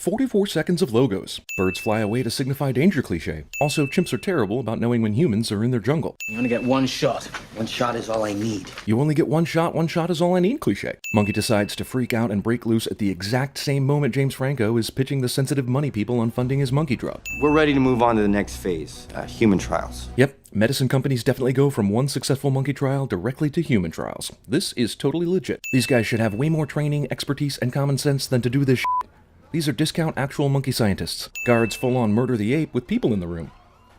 44 seconds of logos. Birds fly away to signify danger cliché. Also, chimps are terrible about knowing when humans are in their jungle. You only get one shot. One shot is all I need. You only get one shot is all I need cliché. Monkey decides to freak out and break loose at the exact same moment James Franco is pitching the sensitive money people on funding his monkey drug. We're ready to move on to the next phase, human trials. Yep, medicine companies definitely go from one successful monkey trial directly to human trials. This is totally legit. These guys should have way more training, expertise, and common sense than to do this shit. These are discount actual monkey scientists. Guards full-on murder the ape with people in the room.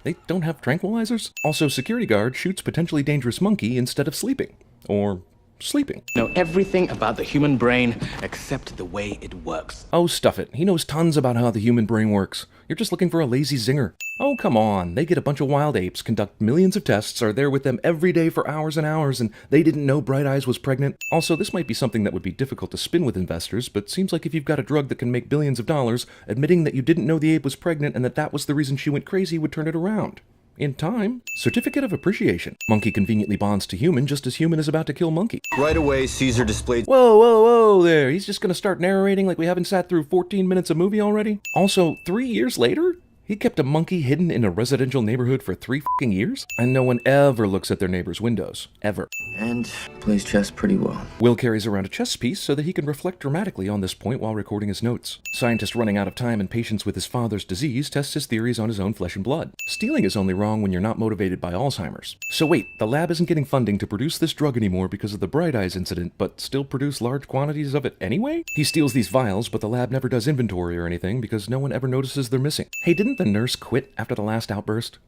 They don't have tranquilizers? Also, security guard shoots potentially dangerous monkey instead of sleeping. Or sleeping. Know everything about the human brain except the way it works. Oh, stuff it. He knows tons about how the human brain works. You're just looking for a lazy zinger. Oh, come on. They get a bunch of wild apes, conduct millions of tests, are there with them every day for hours and hours, and they didn't know Bright Eyes was pregnant. Also, this might be something that would be difficult to spin with investors, but seems like if you've got a drug that can make billions of dollars, admitting that you didn't know the ape was pregnant and that was the reason she went crazy would turn it around. In time. Certificate of appreciation. Monkey conveniently bonds to human just as human is about to kill monkey. Right away, Caesar displayed... Whoa there. He's just gonna start narrating like we haven't sat through 14 minutes of movie already? Also, 3 years later? He kept a monkey hidden in a residential neighborhood for 3 fucking years? And no one ever looks at their neighbor's windows. Ever. And plays chess pretty well. Will carries around a chess piece so that he can reflect dramatically on this point while recording his notes. Scientist running out of time and patience with his father's disease tests his theories on his own flesh and blood. Stealing is only wrong when you're not motivated by Alzheimer's. So wait, the lab isn't getting funding to produce this drug anymore because of the Bright Eyes incident, but still produce large quantities of it anyway? He steals these vials, but the lab never does inventory or anything because no one ever notices they're missing. Hey, didn't the nurse quit after the last outburst?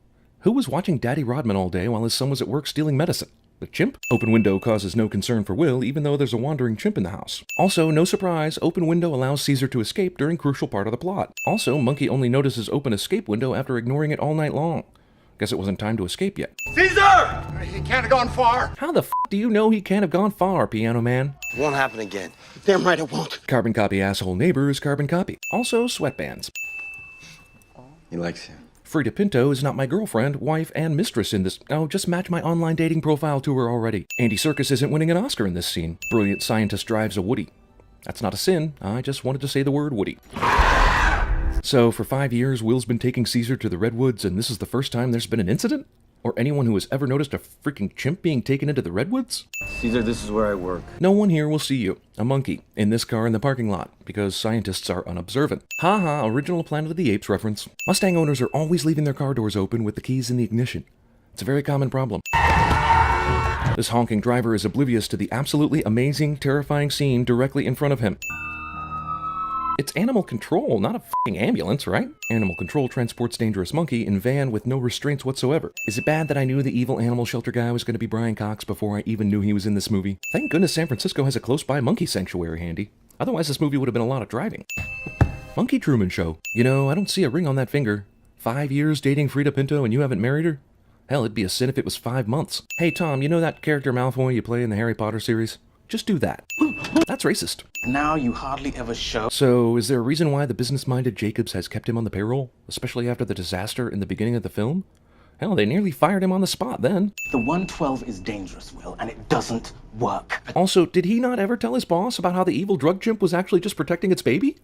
Who was watching Daddy Rodman all day while his son was at work stealing medicine? The chimp? Open window causes no concern for Will, even though there's a wandering chimp in the house. Also, no surprise, open window allows Caesar to escape during crucial part of the plot. Also, monkey only notices open escape window after ignoring it all night long. Guess it wasn't time to escape yet. Caesar! He can't have gone far. How the f*** do you know he can't have gone far, Piano Man? Won't happen again. Damn right it won't. Carbon copy asshole neighbor is carbon copy. Also, sweatbands. He likes you. Frida Pinto is not my girlfriend, wife, and mistress in this. Oh, just match my online dating profile to her already. Andy Serkis isn't winning an Oscar in this scene. Brilliant scientist drives a Woody. That's not a sin. I just wanted to say the word Woody. So, for 5 years, Will's been taking Caesar to the Redwoods, and this is the first time there's been an incident? Or anyone who has ever noticed a freaking chimp being taken into the Redwoods? Caesar, this is where I work. No one here will see you, a monkey, in this car in the parking lot, because scientists are unobservant. Haha, original Planet of the Apes reference. Mustang owners are always leaving their car doors open with the keys in the ignition. It's a very common problem. This honking driver is oblivious to the absolutely amazing, terrifying scene directly in front of him. It's animal control, not a f***ing ambulance, right? Animal control transports dangerous monkey in van with no restraints whatsoever. Is it bad that I knew the evil animal shelter guy was going to be Brian Cox before I even knew he was in this movie? Thank goodness San Francisco has a close-by monkey sanctuary handy. Otherwise this movie would have been a lot of driving. Monkey Truman Show. You know, I don't see a ring on that finger. 5 years dating Frida Pinto and you haven't married her? Hell, it'd be a sin if it was 5 months. Hey Tom, you know that character Malfoy you play in the Harry Potter series? Just do that. That's racist. Now you hardly ever show. So, is there a reason why the business-minded Jacobs has kept him on the payroll? Especially after the disaster in the beginning of the film? Hell, they nearly fired him on the spot then. The 112 is dangerous, Will, and it doesn't work. Also, did he not ever tell his boss about how the evil drug chimp was actually just protecting its baby?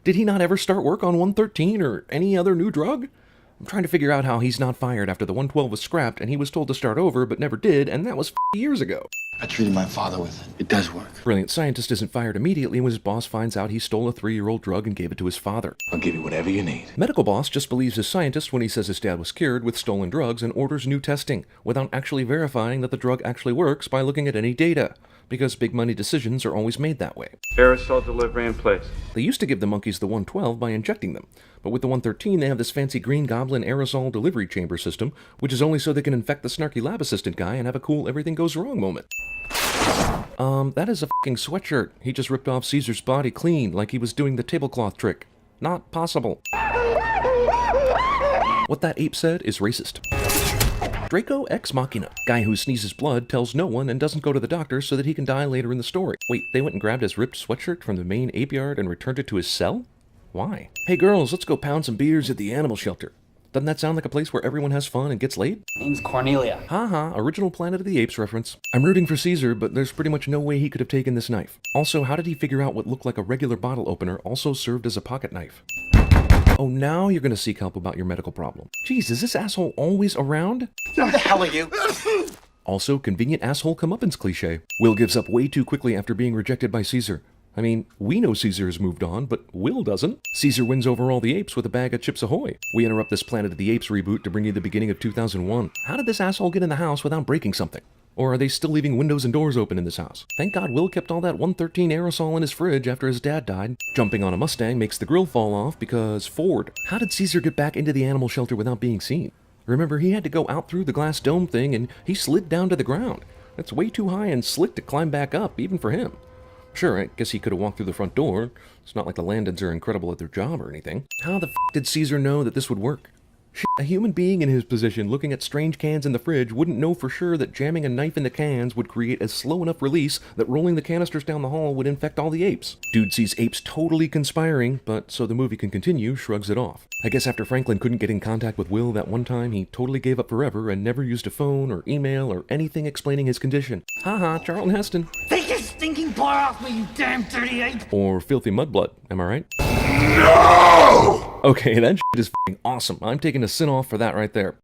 Did he not ever start work on 113 or any other new drug? I'm trying to figure out how he's not fired after the 112 was scrapped and he was told to start over but never did, and that was years ago. I treated my father with it. It does work. Brilliant scientist isn't fired immediately when his boss finds out he stole a 3-year-old drug and gave it to his father. I'll give you whatever you need. Medical boss just believes his scientist when he says his dad was cured with stolen drugs and orders new testing, without actually verifying that the drug actually works by looking at any data, because big money decisions are always made that way. Aerosol delivery in place. They used to give the monkeys the 112 by injecting them, but with the 113 they have this fancy Green Goblin aerosol delivery chamber system, which is only so they can infect the snarky lab assistant guy and have a cool everything goes wrong moment. That is a fucking sweatshirt. He just ripped off Caesar's body clean, like he was doing the tablecloth trick. Not possible. What that ape said is racist. Draco Ex Machina. Guy who sneezes blood, tells no one, and doesn't go to the doctor so that he can die later in the story. Wait, they went and grabbed his ripped sweatshirt from the main ape yard and returned it to his cell? Why? Hey girls, let's go pound some beers at the animal shelter. Doesn't that sound like a place where everyone has fun and gets laid? Name's Cornelia. Haha, original Planet of the Apes reference. I'm rooting for Caesar, but there's pretty much no way he could have taken this knife. Also, how did he figure out what looked like a regular bottle opener also served as a pocket knife? Oh, now you're gonna seek help about your medical problem. Jeez, is this asshole always around? Who the hell are you? Also, convenient asshole comeuppance cliche. Will gives up way too quickly after being rejected by Caesar. I mean, we know Caesar has moved on, but Will doesn't. Caesar wins over all the apes with a bag of Chips Ahoy. We interrupt this Planet of the Apes reboot to bring you the beginning of 2001. How did this asshole get in the house without breaking something? Or are they still leaving windows and doors open in this house? Thank God Will kept all that 113 aerosol in his fridge after his dad died. Jumping on a Mustang makes the grill fall off because Ford. How did Caesar get back into the animal shelter without being seen? Remember, he had to go out through the glass dome thing and he slid down to the ground. That's way too high and slick to climb back up, even for him. Sure, I guess he could have walked through the front door. It's not like the Landons are incredible at their job or anything. How the f*** did Caesar know that this would work? Shit, a human being in his position looking at strange cans in the fridge wouldn't know for sure that jamming a knife in the cans would create a slow enough release that rolling the canisters down the hall would infect all the apes. Dude sees apes totally conspiring, but so the movie can continue, shrugs it off. I guess after Franklin couldn't get in contact with Will that one time, he totally gave up forever and never used a phone or email or anything explaining his condition. Haha, Charlton Heston. Take your stinking paw off me, you damn dirty ape! Or filthy mudblood, am I right? No! Okay, that shit is f***ing awesome. I'm taking a sin off for that right there.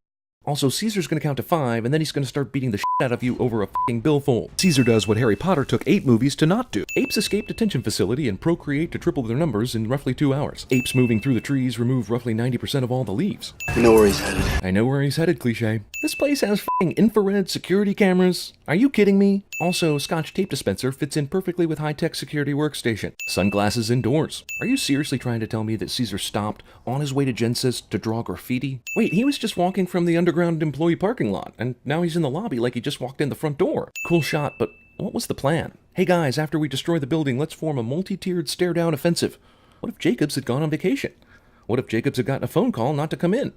Also, Caesar's gonna count to 5, and then he's gonna start beating the shit out of you over a f***ing billfold. Caesar does what Harry Potter took 8 movies to not do. Apes escape detention facility and procreate to triple their numbers in roughly 2 hours. Apes moving through the trees remove roughly 90% of all the leaves. You know where he's headed. I know where he's headed, cliche. This place has f***ing infrared security cameras. Are you kidding me? Also, Scotch tape dispenser fits in perfectly with high-tech security workstation. Sunglasses indoors. Are you seriously trying to tell me that Caesar stopped on his way to Genesis to draw graffiti? Wait, he was just walking from the underground employee parking lot, and now he's in the lobby like he just walked in the front door. Cool shot, but what was the plan? Hey guys, after we destroy the building, let's form a multi-tiered stare-down offensive. What if Jacobs had gone on vacation? What if Jacobs had gotten a phone call not to come in?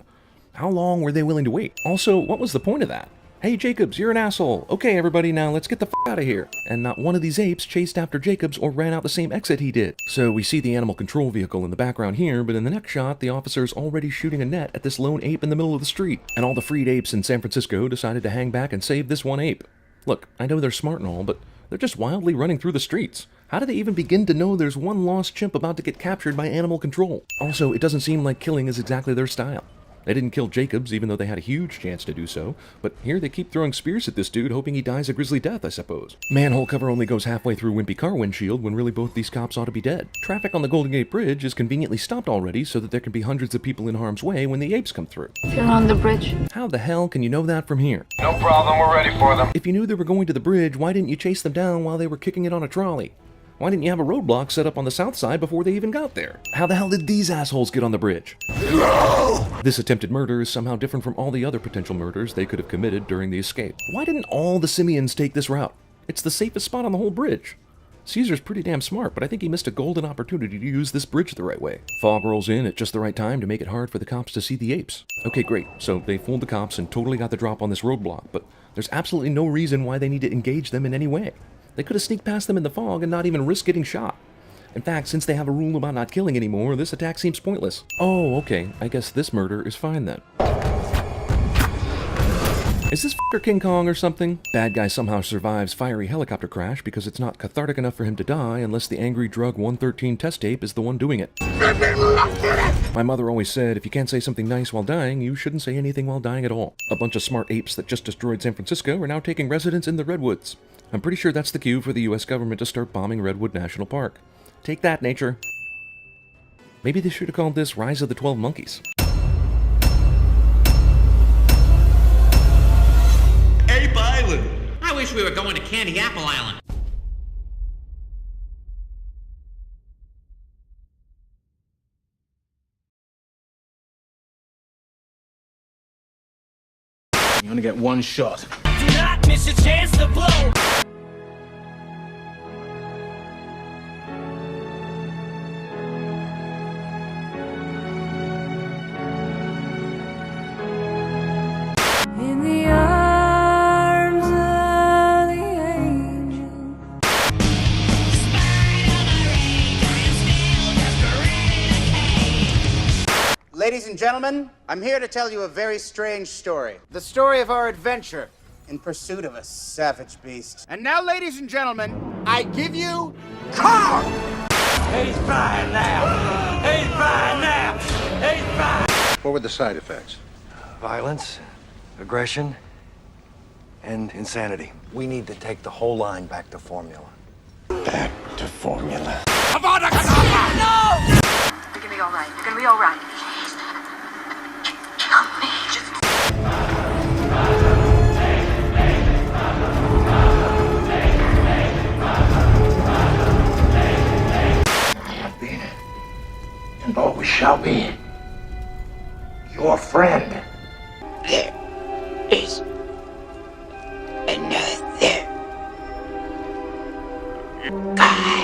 How long were they willing to wait? Also, what was the point of that? Hey Jacobs, you're an asshole. Okay everybody, now let's get the f*** out of here. And not one of these apes chased after Jacobs or ran out the same exit he did. So we see the animal control vehicle in the background here, but in the next shot, the officer's already shooting a net at this lone ape in the middle of the street. And all the freed apes in San Francisco decided to hang back and save this one ape. Look, I know they're smart and all, but they're just wildly running through the streets. How do they even begin to know there's one lost chimp about to get captured by animal control? Also, it doesn't seem like killing is exactly their style. They didn't kill Jacobs, even though they had a huge chance to do so, but here they keep throwing spears at this dude, hoping he dies a grisly death, I suppose. Manhole cover only goes halfway through wimpy car windshield when really both these cops ought to be dead. Traffic on the Golden Gate Bridge is conveniently stopped already so that there can be hundreds of people in harm's way when the apes come through. They're on the bridge. How the hell can you know that from here? No problem, we're ready for them. If you knew they were going to the bridge, why didn't you chase them down while they were kicking it on a trolley? Why didn't you have a roadblock set up on the south side before they even got there? How the hell did these assholes get on the bridge? No! This attempted murder is somehow different from all the other potential murders they could have committed during the escape. Why didn't all the simians take this route? It's the safest spot on the whole bridge. Caesar's pretty damn smart, but I think he missed a golden opportunity to use this bridge the right way. Fog rolls in at just the right time to make it hard for the cops to see the apes. Okay, great. So they fooled the cops and totally got the drop on this roadblock, but there's absolutely no reason why they need to engage them in any way. They could have sneaked past them in the fog and not even risk getting shot. In fact, since they have a rule about not killing anymore, this attack seems pointless. Oh, okay. I guess this murder is fine then. Is this f***er King Kong or something? Bad guy somehow survives fiery helicopter crash because it's not cathartic enough for him to die unless the angry drug 113 test tape is the one doing it. My mother always said, if you can't say something nice while dying, you shouldn't say anything while dying at all. A bunch of smart apes that just destroyed San Francisco are now taking residence in the Redwoods. I'm pretty sure that's the cue for the US government to start bombing Redwood National Park. Take that, nature. Maybe they should have called this Rise of the 12 Monkeys. Ape Island! I wish we were going to Candy Apple Island. You only get one shot. Do not miss a chance to blow! In the arms of the angel. Ladies and gentlemen, gentlemen, I'm here to tell you a very strange story. The story of our adventure in pursuit of a savage beast. And now, ladies and gentlemen, I give you Carl! He's fine now. He's fine now. He's fine. What were the side effects? Violence, aggression, and insanity. We need to take the whole line back to formula. Back to formula. You're gonna be alright. You're gonna be alright. Help me. Just... I've been, and always shall be, your friend. There is another guy.